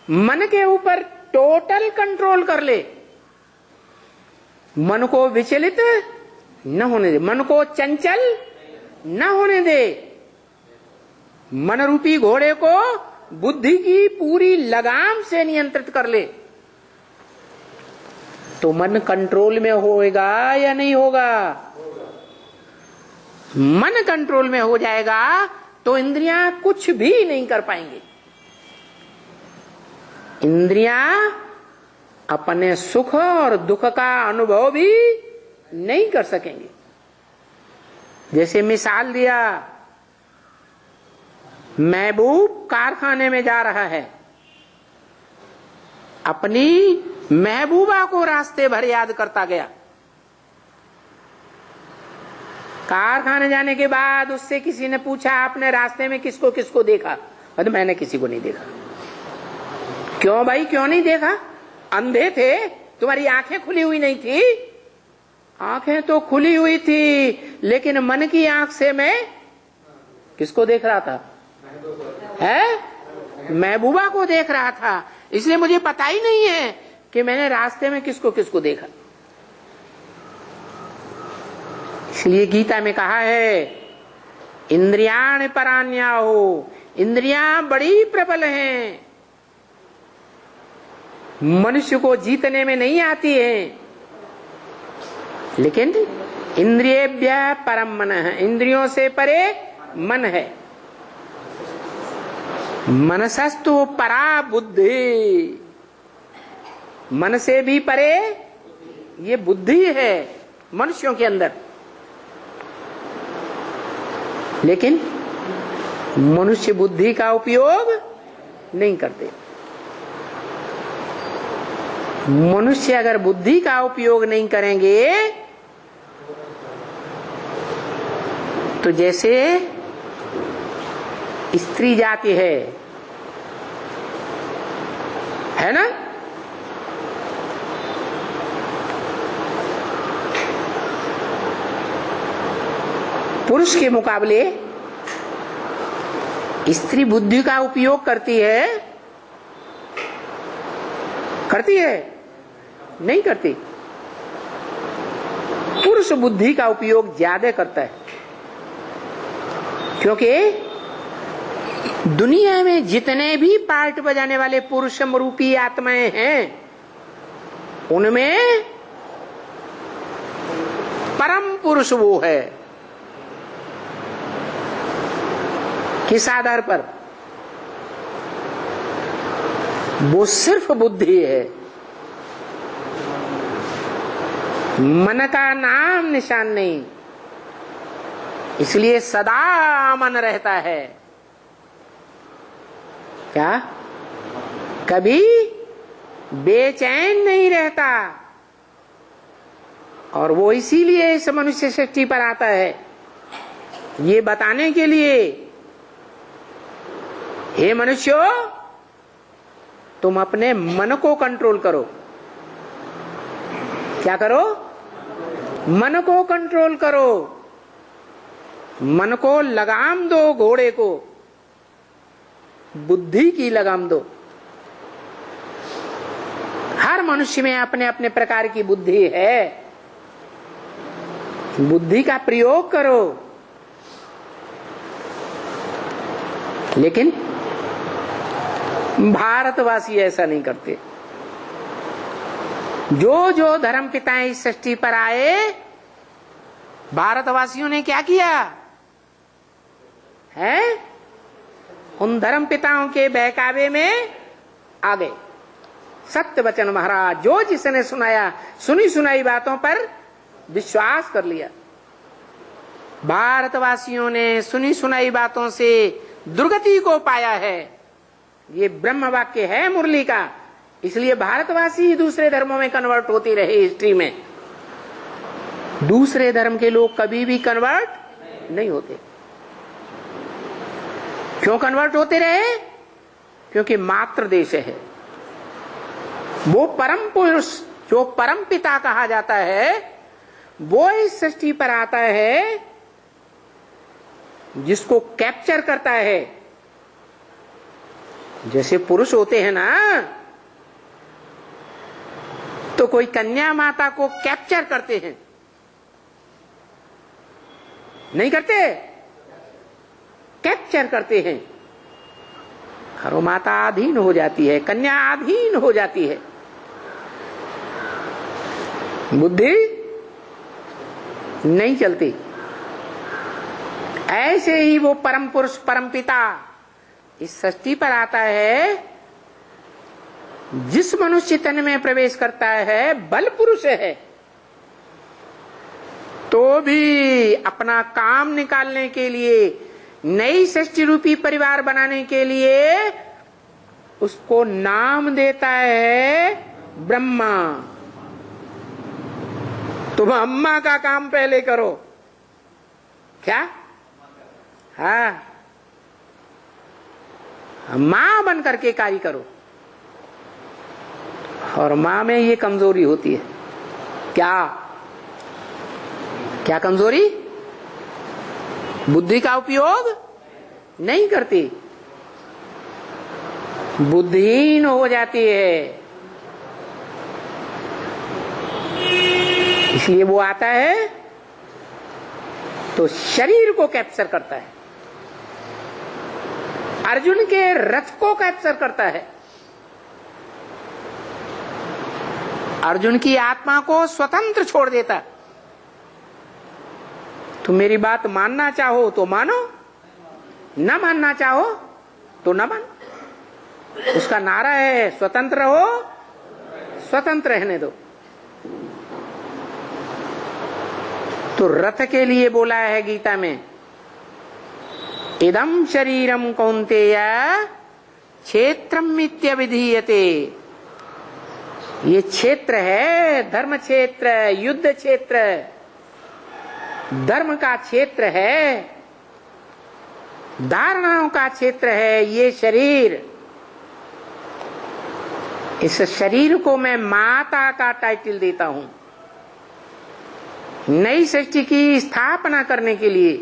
मन के ऊपर टोटल कंट्रोल कर ले, मन को विचलित न होने दे, मन को चंचल न होने दे, मन रूपी घोड़े को बुद्धि की पूरी लगाम से नियंत्रित कर ले, तो मन कंट्रोल में होएगा या नहीं होगा? मन कंट्रोल में हो जाएगा तो इंद्रियां कुछ भी नहीं कर पाएंगी। इंद्रियां अपने सुख और दुख का अनुभव भी नहीं कर सकेंगे। जैसे मिसाल दिया, महबूब कारखाने में जा रहा है, अपनी महबूबा को रास्ते भर याद करता गया। कारखाने जाने के बाद उससे किसी ने पूछा आपने रास्ते में किसको किसको देखा? तो मैंने किसी को नहीं देखा। क्यों भाई, क्यों नहीं देखा? अंधे थे, तुम्हारी आंखें खुली हुई नहीं थी? आंखें तो खुली हुई थी, लेकिन मन की आंख से मैं किसको देख रहा था? है महबूबा को देख रहा था। इसलिए मुझे पता ही नहीं है कि मैंने रास्ते में किसको किसको देखा। इसलिए गीता में कहा है इंद्रियाण परान्याहो, इंद्रियां बड़ी प्रबल हैं, मनुष्य को जीतने में नहीं आती हैं। लेकिन इंद्रियेभ्यः परम मन है, इंद्रियों से परे मन है। मनसस्तु परा बुद्धि, मन से भी परे ये बुद्धि है मनुष्यों के अंदर। लेकिन मनुष्य बुद्धि का उपयोग नहीं करते। मनुष्य अगर बुद्धि का उपयोग नहीं करेंगे तो जैसे स्त्री जाति है ना, पुरुष के मुकाबले स्त्री बुद्धि का उपयोग करती है नहीं करती। पुरुष बुद्धि का उपयोग ज्यादा करता है, क्योंकि दुनिया में जितने भी पार्ट बजाने वाले पुरुष रूपी आत्माएं हैं उनमें परम पुरुष वो है। किस आधार पर? वो सिर्फ बुद्धि है, मन का नाम निशान नहीं, इसलिए सदा मन रहता है। क्या? कभी बेचैन नहीं रहता, और वो इसीलिए इस मनुष्य सृष्टि पर आता है ये बताने के लिए, हे मनुष्यों तुम अपने मन को कंट्रोल करो। क्या करो? मन को कंट्रोल करो, मन को लगाम दो, घोड़े को बुद्धि की लगाम दो। हर मनुष्य में अपने अपने प्रकार की बुद्धि है, बुद्धि का प्रयोग करो। लेकिन भारतवासी ऐसा नहीं करते। जो जो धर्म पिताएं इस सृष्टि पर आए, भारतवासियों ने क्या किया है? उन धर्म पिताओं के बहकावे में आ गए। सत्य वचन महाराज, जो जिसने सुनाया, सुनी सुनाई बातों पर विश्वास कर लिया। भारतवासियों ने सुनी सुनाई बातों से दुर्गति को पाया है। ये ब्रह्म वाक्य है मुरली का, इसलिए भारतवासी दूसरे धर्मों में कन्वर्ट होती रहे हिस्ट्री में। दूसरे धर्म के लोग कभी भी कन्वर्ट नहीं होते। क्यों कन्वर्ट होते रहे? क्योंकि मातृ देश है। वो परम पुरुष जो परम पिता कहा जाता है, वो इस सृष्टि पर आता है, जिसको कैप्चर करता है। जैसे पुरुष होते हैं ना, तो कोई कन्या माता को कैप्चर करते हैं, नहीं करते? कैप्चर करते हैं, और वो माता अधीन हो जाती है, कन्या अधीन हो जाती है। बुद्धि नहीं चलती। ऐसे ही वो परम पुरुष परम पिता इस सृष्टि पर आता है। जिस मनुष्य तन में प्रवेश करता है बल पुरुष है, तो भी अपना काम निकालने के लिए, नई सृष्टि रूपी परिवार बनाने के लिए उसको नाम देता है ब्रह्मा। तुम अम्मा का काम पहले करो। क्या? हाँ, मां बन करके कार्य करो। और मां में ये कमजोरी होती है। क्या क्या कमजोरी? बुद्धि का उपयोग नहीं करती, बुद्धिहीन हो जाती है। इसलिए वो आता है तो शरीर को कैप्चर करता है, अर्जुन के रथ को कैप्चर करता है, अर्जुन की आत्मा को स्वतंत्र छोड़ देता। तुम मेरी बात मानना चाहो तो मानो, न मानना चाहो तो न मानो। उसका नारा है स्वतंत्र हो, स्वतंत्र रहने दो। तो रथ के लिए बोला है गीता में, इदं शरीरम कौन्तेय क्षेत्रम मित्यभिधीयते। ये क्षेत्र है, धर्म क्षेत्र, युद्ध क्षेत्र, धर्म का क्षेत्र है, धारणाओं का क्षेत्र है ये शरीर। इस शरीर को मैं माता का टाइटल देता हूं। नई सृष्टि की स्थापना करने के लिए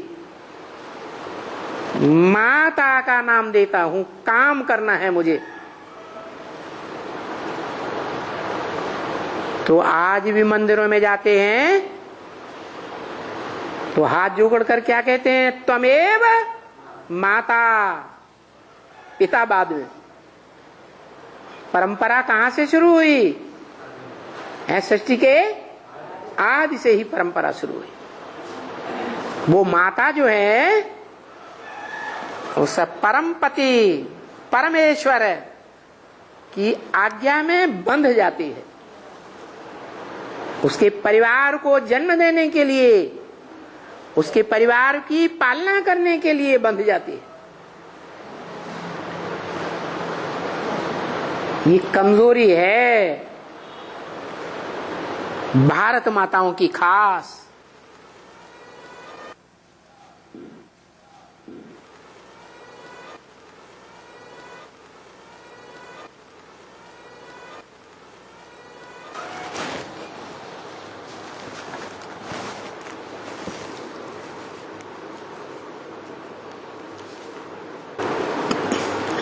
माता का नाम देता हूं। काम करना है मुझे। तो आज भी मंदिरों में जाते हैं तो हाथ जोड़ कर क्या कहते हैं? त्वमेव माता, पिता बाद में। परंपरा कहां से शुरू हुई है? सृष्टि के आदि से ही परंपरा शुरू हुई। वो माता जो है उस परमपति परमेश्वर की आज्ञा में बंध जाती है। उसके परिवार को जन्म देने के लिए, उसके परिवार की पालना करने के लिए बंध जाती है। ये कमजोरी है भारत माताओं की खास।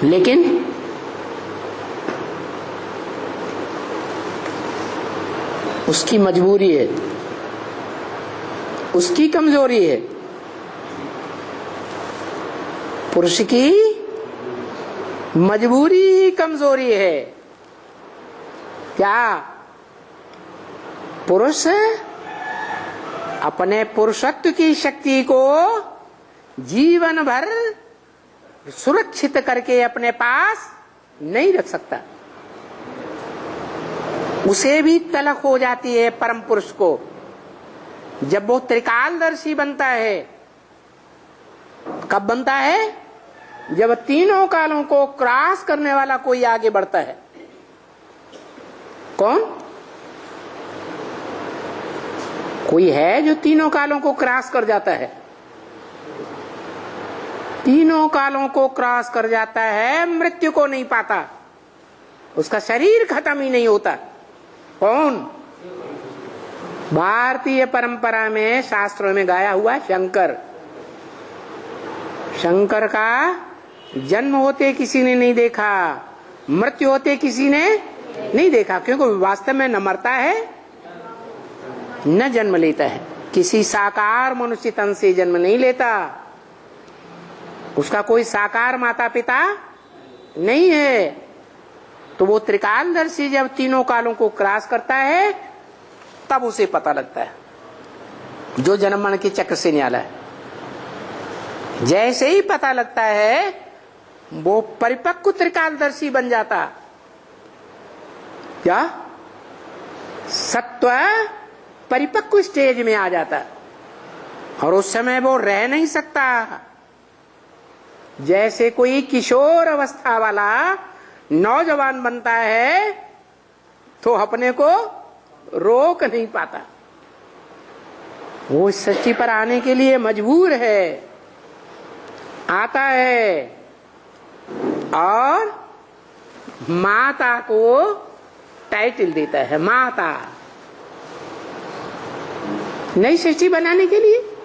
लेकिन उसकी मजबूरी है, उसकी कमजोरी है। पुरुष की मजबूरी कमजोरी है। क्या? पुरुष अपने पुरुषत्व की शक्ति को जीवन भर सुरक्षित करके अपने पास नहीं रख सकता। उसे भी तलक हो जाती है परम पुरुष को जब वो त्रिकालदर्शी बनता है। कब बनता है? जब तीनों कालों को क्रॉस करने वाला कोई आगे बढ़ता है। कौन? कोई है जो तीनों कालों को क्रॉस कर जाता है? तीनों कालों को क्रॉस कर जाता है, मृत्यु को नहीं पाता, उसका शरीर खत्म ही नहीं होता। कौन? भारतीय परंपरा में शास्त्रों में गाया हुआ शंकर। शंकर का जन्म होते किसी ने नहीं देखा, मृत्यु होते किसी ने नहीं देखा, क्योंकि वास्तव में न मरता है न जन्म लेता है। किसी साकार मनुष्य तन से जन्म नहीं लेता। उसका कोई साकार माता पिता नहीं है। तो वो त्रिकालदर्शी जब तीनों कालों को क्रॉस करता है तब उसे पता लगता है जो जन्म मरण के चक्र से निकाला है। जैसे ही पता लगता है वो परिपक्व त्रिकालदर्शी बन जाता। क्या? सत्व परिपक्व स्टेज में आ जाता और उस समय वो रह नहीं सकता। जैसे कोई किशोर अवस्था वाला नौजवान बनता है तो अपने को रोक नहीं पाता। वो इस सृष्टि पर आने के लिए मजबूर है, आता है और माता को टाइटल देता है। माता नई सृष्टि बनाने के लिए